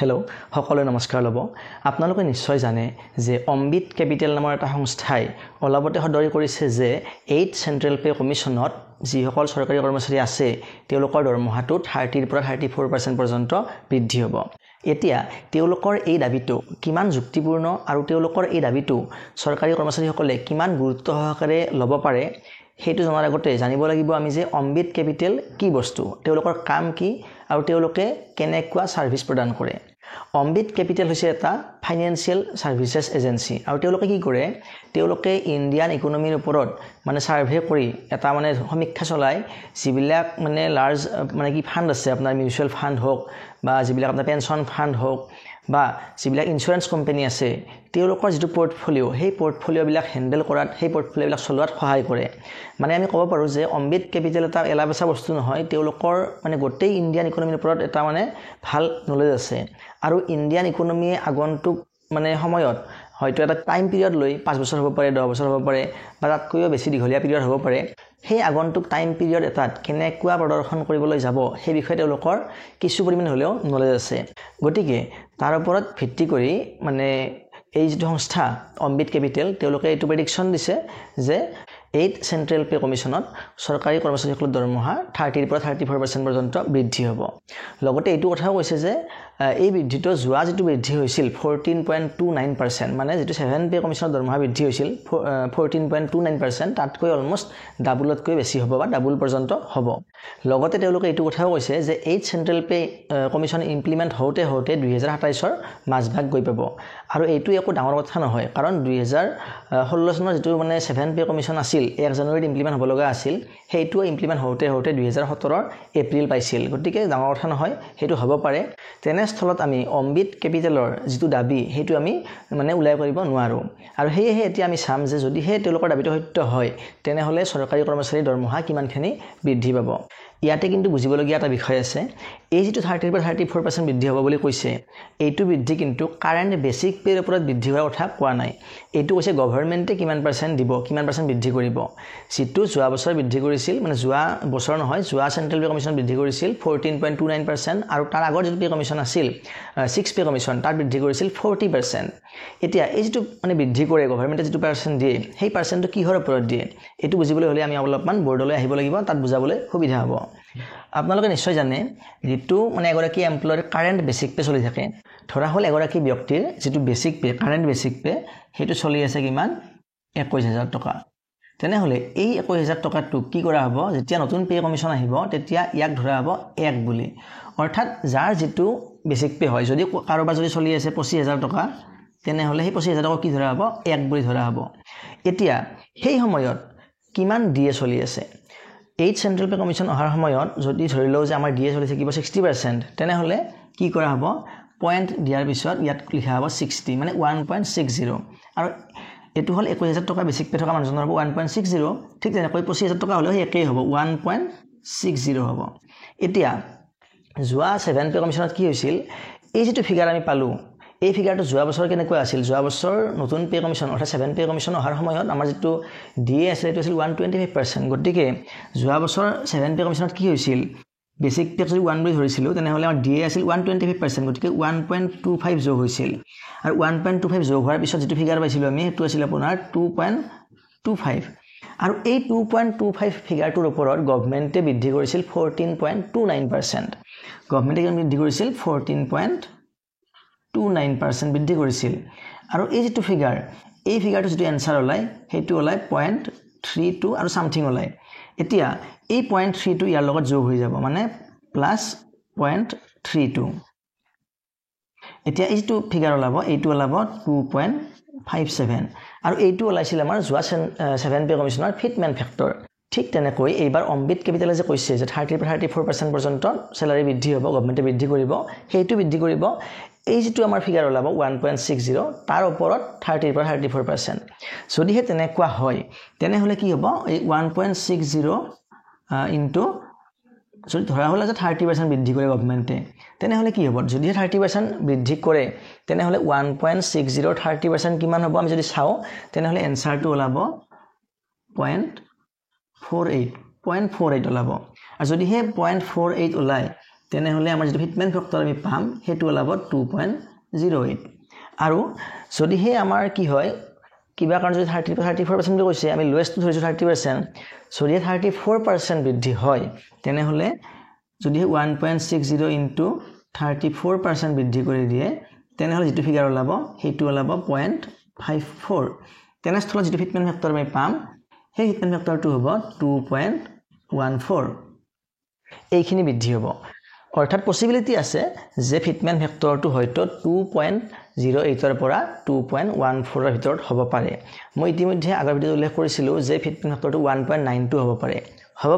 hello' সকলোৱে নমস্কাৰ ল'ব আপোনালোকে নিশ্চয় জানে যে অম্বিত কেপিটেল নামৰ এটা সংস্থাই অলপতে সদৰি কৰিছে যে 8 চেন্ট্ৰেল পে কমিশনত যিসকল চৰকাৰী কৰ্মচাৰী আছে তেওঁলোকৰ দৰমহাটো 30 ৰ পৰা 34% পৰ্যন্ত বৃদ্ধি হ'ব এতিয়া তেওঁলোকৰ এই দাবীটো কিমান যুক্তিপূৰ্ণ আৰু তেওঁলোকৰ এই দাবীটো চৰকাৰী কৰ্মচাৰীসকলে কিমান গুৰুত্ব সহকাৰে ল'ব পাৰে সেইটো জনাৰ আগতে জানিব লাগিব আমি যে অম্বিত কেপিটেল কি বস্তু তেওঁলোকৰ কাম কি আৰু তেওঁলোকে কেনেকুৱা সাৰ্ভিস প্ৰদান কৰে অম্বিত কেপিটেল হৈছে এটা ফাইনান্সিয়েল সাৰ্ভিসেছ এজেন্সি আৰু তেওঁলোকে কি কৰে তেওঁলোকে ইন্ডিয়ান ইকোনমিৰ ওপৰত মানে সাৰ্ভে কৰি এটা মানে সমীক্ষা চলায় যিবিলাক মানে লাৰ্জ মানে কি ফান্ড আছে আপোনাৰ মিউচুৱেল ফান্ড হোক বা যিবিলাক আপোনাৰ পেনশন ফান্ড হোক বা যিবিলাক ইন্স্যুৰেন্স কোম্পানী আছে তেওঁলোকৰ যেটো পোৰ্টফোলিও সেই পোৰ্টফোলিওবিলাক হ্যান্ডেল কৰাত সেই পোৰ্টফোলিওবিলাক চলোৱাত সহায় কৰে মানে আমি ক'ব পাৰো যে অম্বিত কেপিটেল এটা এলাবেছা বস্তু নহয় তেওঁলোকৰ মানে গোটেই ইন্ডিয়ান ইকোনমিৰ ওপৰত এটা মানে ভাল নলেজ আছে আৰু ইন্ডিয়ান ইকোনমিয়ে আগন্তুক মানে সময়ত হয়তো এটা টাইম পিৰিয়ড লৈ 5 বছৰ হ'ব পাৰে 10 বছৰ হ'ব পাৰে বা তাতকৈও বেছি দীঘলীয়া পিৰিয়ড হ'ব পাৰে সেই আগন্তুক টাইম পিৰিয়ড এটাত কেনেকুৱা প্ৰদৰ্শন কৰিবলৈ যাব সেই বিষয়ে তেওঁলোকৰ কিছু পৰিমাণে হলেও নলেজ আছে গতিকে তাৰ ওপৰত ভিত্তি কৰি মানে এই যে সংস্থা অম্বিত কেপিটেল তেওঁলোকে এইটো প্ৰেডিকচন দিছে যে 8 চেন্ট্ৰেল পে কমিশনত চৰকাৰী কৰ্মচাৰীসকলৰ দৰমহা 30 ৰ পৰা 34% পৰ্যন্ত বৃদ্ধি হ'ব লগতে এইটো কথাও কৈছে যে এই বৃদ্ধিটো যোৱা যেটো বৃদ্ধি হৈছিল 14.29% মানে যেটো 7 পে কমিশনৰ দৰমহা বৃদ্ধি হৈছিল 14.29% তাতকৈ অলমোস্ট ডাবলতকৈ বেছি হ'ব বা ডাবল পৰ্যন্ত হ'ব লগতে তেওঁলোকে এইটো কথাও কৈছে যে 8 চেন্ট্ৰেল পে কমিশন ইমপ্লিমেন্ট হওঁতে 2027 ৰ মাজভাগ গৈ পাব আৰু এইটো একো ডাঙৰ কথা নহয় কাৰণ 2016 চনৰ যেটো মানে 7 পে কমিশন আছিল 1 জানুৱাৰীত ইমপ্লিমেন্ট হ'ব লগা আছিল হেইটো ইমপ্লিমেন্ট হওঁতে 2017 ৰ এপ্ৰিল পাইছিল গতিকে ডাঙৰ কথা নহয় হেইটো হ'ব পাৰে তেনেস্থলত আমি অম্বিত কেপিটেলৰ যেটো দাবী হেইটো আমি মানে উলাই কৰিব নোৱাৰো আৰু হেয়ে এতিয়া আমি চাম যে যদি হে তেওঁলোকৰ দাবীটো সত্য হয় তেনেহলে চৰকাৰী কৰ্মচাৰীৰ দৰমহা কিমানখিনি বৃদ্ধি পাব ইয়াতে কিন্তু বুজিবলগীয়া এটা বিষয় আছে এই যেটো 30 পৰা 34% বৃদ্ধি হ'ব বুলি কৈছে এইটো বৃদ্ধি কিন্তু কাৰেন্ট বেসিক পেৰ ওপৰত বৃদ্ধি হোৱাৰ কথা কোৱা নাই এইটো কৈছে গভৰ্ণমেণ্টে কিমান পাৰ্চেন্ট দিব কিমান পাৰ্চেন্ট বৃদ্ধি কৰিব যেটো যোৱা বছৰ বৃদ্ধি কৰিছিল মানে যোৱা বছৰ নহয় যোৱা চেন্ট্ৰেল পে কমিশন বৃদ্ধি কৰিছিল 14.29% আৰু তাৰ আগৰ যেটো পে কমিশন আছিল 6 পে কমিশন তাৰ বৃদ্ধি কৰিছিল 40% এতিয়া এই যেটো মানে বৃদ্ধি কৰে গভৰ্ণমেণ্টে যেটো পাৰ্চেন্ট দিয়ে সেই পাৰ্চেন্টটো কিহৰ ওপৰত দিয়ে এটো বুজিবলৈ হলে আমি অলপমান বৰ্ডলৈ আহিব লাগিব তাত বুজাবলৈ সুবিধা হ'ব আপোনালোকে নিশ্চয় জানে যেটো মানে এগৰাকী এমপ্লয়ৰ কাৰেন্ট বেসিক পে চলি থাকে ধৰা হল এগৰাকী ব্যক্তিৰ যেটো basic pay current basic pay হেতু চলি আছে কিমান 21000 টকা তেনেহলে এই 21000 টকাটো কি কৰা হ'ব যেতিয়া নতুন পে কমিশন আহিব তেতিয়া ইয়াক ধৰা হ'ব 1 বুলি অৰ্থাৎ যাৰ যেটো বেসিক পে হয় যদি কাৰোবাৰ যদি চলি আছে 25000 টকা তেনেহলে সেই 25000 টকা কি ধৰা হ'ব 1 বুলি ধৰা হ'ব এতিয়া সেই সময়ত কিমান ডিএ চলি আছে 8 চেন্ট্ৰেল পে কমিশন অহাৰ সময়ত যদি ধৰি লও যে আমাৰ ডিএ চলি থাকিব 60% তেনেহলে কি কৰা হ'ব পইণ্ট দিয়াৰ পিছত ইয়াত লিখা হ'ব 60 মানে 1.60 আৰু এটো হল 21000 টকা বেসিক পে থকা মানুহজনৰ হ'ব 1.60 ঠিক তেনেকৈ 25000 টকা হলেও একেই হ'ব 1.60 হ'ব এতিয়া যোৱা 7 পে কমিশনত কি হৈছিল এই যেটো ফিগাৰ আমি পালো এই ফিগাৰটো যোৱা বছৰ কেনেকৈ আছিল যোৱা বছৰ নতুন পে কমিশন অৰ্থাৎ 7 পে কমিশন অহাৰ সময়ত আমাৰ যেটো ডিএ আছিল এটো আছিল 125% গতিকে যোৱা বছৰ 7 পে কমিশনত কি হৈছিল বেসিক পে যদি 1 বুলি ধৰিছিলো তেনেহলে আমাৰ ডিএ আছিল 125% গতিকে 1.25 যোগ হৈছিল আৰু 1.25 যোগ হোৱাৰ পিছত যেটো ফিগাৰ পাইছিলো আমি এটো আছিল আপোনাৰ 2.25 আৰু এই 2.25 ফিগাৰটোৰ ওপৰত গভৰ্ণমেণ্টে বৃদ্ধি কৰিছিল 14.29% গভৰ্ণমেণ্টে বৃদ্ধি কৰিছিল 14.29% বৃদ্ধি কৰিছিল আৰু এই যেটো ফিগাৰ এই ফিগাৰটো যেটো এনসাৰ ওলাই হেতু ওলাই 0.32 আৰু সামথিং ওলাই এতিয়া এই 0.32 ইয়াৰ লগত যোগ হৈ যাব মানে প্লাস 0.32 এতিয়া এই যেটো ফিগাৰ ওলাব এইটো ওলাব 2.57 আৰু এইটো ওলাইছিল আমাৰ যোৱা 7 পে কমিশনৰ ফিটমেন্ট ফ্যাক্টৰ ঠিক তেনেকৈ এইবাৰ অম্বিত কেপিটেলে যে কৈছে যে 30 পৰা 34% পৰ্যন্ত স্যালাৰি বৃদ্ধি হ'ব গভৰ্ণমেণ্টে বৃদ্ধি কৰিব হেতু বৃদ্ধি কৰিব এই যেটো আমাৰ ফিগাৰ ওলাব 1.60 তাৰ ওপৰত 30 পৰা 34% যদি হে তেনেকুৱা হয় তেনেহলে কি হ'ব এই 1.60 ইনটু যদি ধৰা হল যে 30% বৃদ্ধি কৰে গভৰ্ণমেণ্টে তেনেহলে কি হ'ব যদি 30% বৃদ্ধি কৰে তেনেহলে 1.60 30% কিমান হ'ব আমি যদি চাও তেনেহলে এনসাৰটো ওলাব 0.48 ওলাব আৰু যদি হে 0.48 ওলাই তেনেহ'লে আমাৰ যিটো ফিটমেন্ট ফেক্টৰ আমি পাম সেইটো ওলাব 2.08 আৰু যদিহে আমাৰ কি হয় কিবা কাৰণ যদি 34% বুলি কৈছে আমি লোৱেষ্ট ধৰিছো 30% যদিহে 34% বৃদ্ধি হয় তেনেহ'লে যদি 1.60 ইনটু 34% বৃদ্ধি কৰি দিয়ে তেনেহ'লে যিটো ফিগাৰ ওলাব সেইটো ওলাব 0.54 তেনেস্থলত যিটো ফিটমেন্ট ফেক্টৰ আমি পাম সেই ফিটমেন্ট ফেক্টৰটো হ'ব 2.14 এইখিনি বৃদ্ধি হ'ব অৰ্থাৎ পসিবিলিটি আছে যে ফিটমেন্ট ফেক্টৰটো হয়তো 2.08 ৰ পৰা 2.14 ৰ ভিতৰত হ'ব পাৰে মই ইতিমধ্যে আগৰ ভিডিঅ'ত উল্লেখ কৰিছিলো যে ফিটমেন্ট ফেক্টৰটো 1.92 হ'ব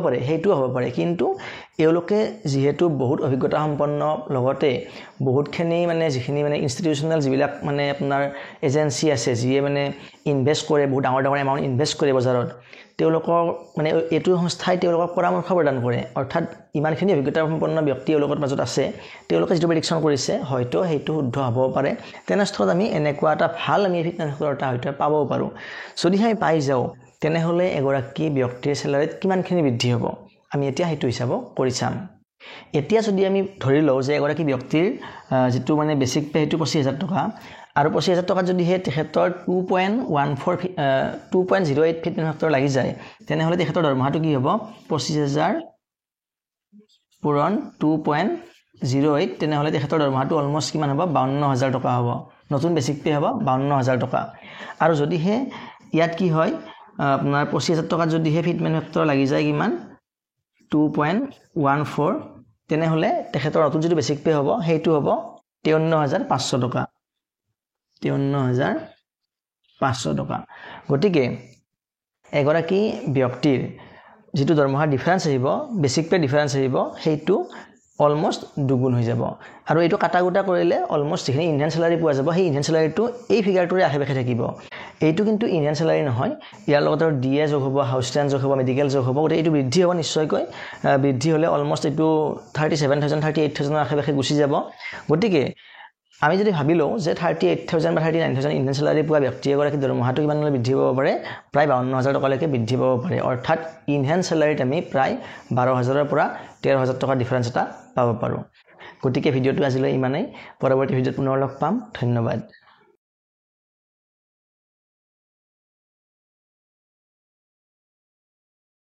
পাৰে সেইটো হ'ব পাৰে কিন্তু এওঁলোকে যেহেতু বহুত অভিজ্ঞতা সম্পন্ন লগতে বহুতখিনি মানে যিখিনি মানে ইনষ্টিটিউচনাল যিবিলাক মানে আপোনাৰ এজেন্সি আছে যিয়ে মানে ইনভেষ্ট কৰে বহুত ডাঙৰ এমাউন্ট ইনভেষ্ট কৰে বজাৰত তেওঁলোকৰ মানে এটো সংস্থাই তেওঁলোকক পৰামৰ্শ প্ৰদান কৰে অৰ্থাৎ ইমানখিনি অভিজ্ঞতা সম্পন্ন ব্যক্তি তেওঁলোকৰ মাজত আছে তেওঁলোকে যিটো প্ৰেডিকচন কৰিছে হয়তো সেইটো শুদ্ধ হ'ব পাৰে তেনেস্থলত আমি এনেকুৱা এটা ভাল আমি ফিটনেস ফেক্টৰটা হয়তো পাব পাৰো যদি আমি পাই যাও তেনেহ'লে এগৰাকী ব্যক্তিৰ স্যালাৰিত কিমানখিনি বৃদ্ধি হ'ব আমি এতিয়া সেইটো হিচাপ কৰি চাম এতিয়া যদি আমি ধৰি লও যে এগৰাকী ব্যক্তিৰ যেটো মানে বেসিক পে হেতু 25000 টকা আৰু 25000 টকা যদি হে তেখেতৰ 2.08 ফিটনেস ফেক্টৰ লাগি যায় তেনেহ'লে তেখেতৰ দৰমহাটো কি হ'ব 25000 পূৰণ 2.08 তেনেহ'লে তেখেতৰ দৰমহাটো অলমোস্ট কিমান হ'ব 52000 টকা হ'ব নতুন বেসিক পে হ'ব 52000 টকা আৰু যদি হে ইয়াত কি হয় আপোনাৰ 25000 টকা যদি হে ফিটমেন্ট ফেক্টৰ লাগি যায় কিমান 2.14 তেনেহ'লে তেখেতৰ নতুন যিটো বেসিক পে হ'ব সেইটো হ'ব 53500 টকা 53500 টকা গতিকে এগৰাকী ব্যক্তিৰ যেটো দৰমহা ডিফাৰেন্স আহিব বেসিক পে ডিফাৰেন্স আহিব সেইটো অলমোস্ট দুগুণ হৈ যাব আৰু এইটো কাটাগুটা কৰিলে অলমোস্ট যিখিনি ইন্ডিয়ান স্যালাৰি পোৱা যাব সেই ইন্ডিয়ান স্যালাৰিটো এই ফিগাৰটোৰে আশেপাশে থাকিব এইটো কিন্তু ইন্ডিয়ান স্যালাৰি নহয় ইয়াৰ লগত ডিএ যোগ হ'ব হাউস ৰেন্ট যোগ হ'ব মেডিকেল যোগ হ'ব গতিকে এইটো বৃদ্ধি হ'ব নিশ্চয়কৈ বৃদ্ধি হ'লে অলমোস্ট এইটো 37000 38000 ৰ আশেপাশে গুচি যাব গতিকে আমি যদি ভাবিলো যে 38000 বা 39000 ইন্ডিয়ান স্যালাৰি পোৱা ব্যক্তি এগৰাকী দৰমহাটো কিমানলৈ বৃদ্ধি হ'ব পাৰে প্ৰায় 52000 টকালৈকে বৃদ্ধি পাব পাৰে অৰ্থাৎ ইন্ডিয়ান স্যালাৰিত আমি প্ৰায় 12000 ৰ পৰা 13000 টকা ডিফাৰেন্স এটা পাব পাৰো গতিকে ভিডিঅটো আজিলৈ ইমানেই পৰৱৰ্তী ভিডিঅত পুনৰ লগ পাম ধন্যবাদ